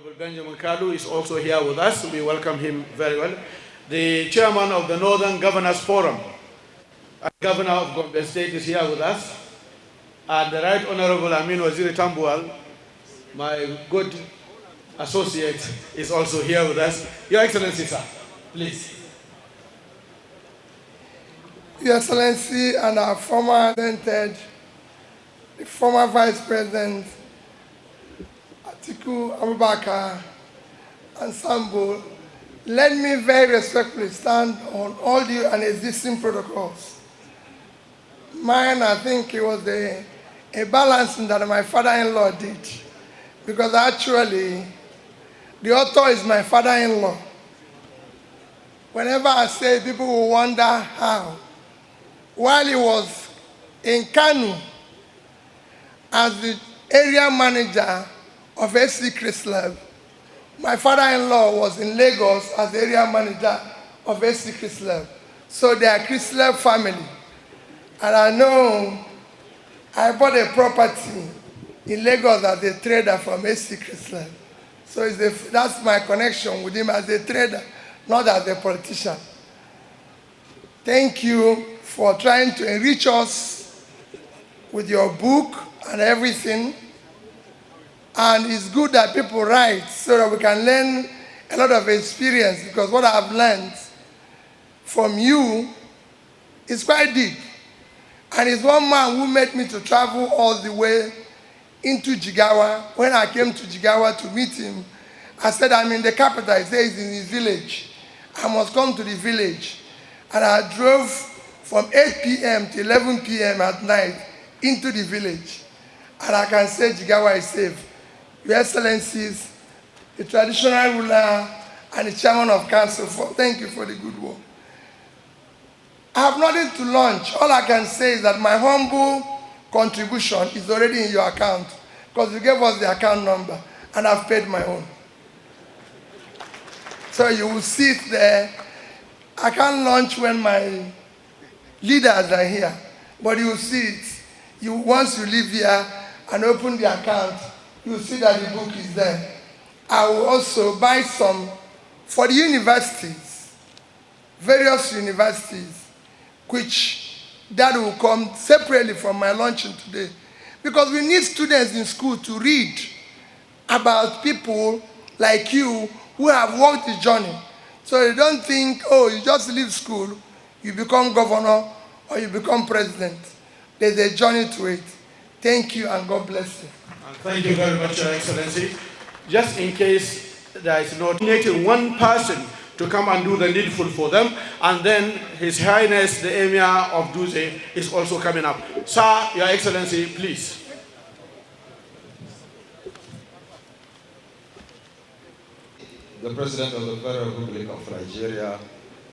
Honorable Benjamin Kalu is also here with us. We welcome him very well. The chairman of the Northern Governors Forum, Governor of Gombe State, is here with us. And the Right Honorable Amin Waziri Tambuwal, my good associate, is also here with us. Your Excellency, sir, please. Your Excellency and our former president, the former Vice President, Atiku Abubakar and Sambo, let me very respectfully stand on all the existing protocols. Mine, I think it was a balancing that my father-in-law did, because actually the author is my father-in-law. Whenever I say, people will wonder how. While he was in Kanu as the area manager of SC Chrislab, my father-in-law was in Lagos as the area manager of SC Chrislab. So they are Chrislab family. And I know I bought a property in Lagos as a trader from SC Chrislab. So that's my connection with him as a trader, not as a politician. Thank you for trying to enrich us with your book and everything. And it's good that people write so that we can learn a lot of experience, because what I've learned from you is quite deep. And it's one man who made me to travel all the way into Jigawa. When I came to Jigawa to meet him, I said, I'm in the capital. He said, he's in his village. I must come to the village. And I drove from 8 p.m. to 11 p.m. at night into the village. And I can say Jigawa is safe. Your Excellencies, the traditional ruler and the chairman of council, thank you for the good work. I have nothing to launch. All I can say is that my humble contribution is already in your account, because you gave us the account number, and I've paid my own. So you will see it there. I can't launch when my leaders are here, but you will see it. Once you leave here and open the account, you will see that the book is there. I will also buy some for the universities, various universities, which that will come separately from my launching today. Because we need students in school to read about people like you who have walked the journey. So you don't think, oh, you just leave school, you become governor, or you become president. There's a journey to it. Thank you, and God bless you. And thank you very much, Your Excellency. Just in case there is not one person to come and do the needful for them, and then His Highness, the Emir of Dutse, is also coming up. Sir, Your Excellency, please. The President of the Federal Republic of Nigeria,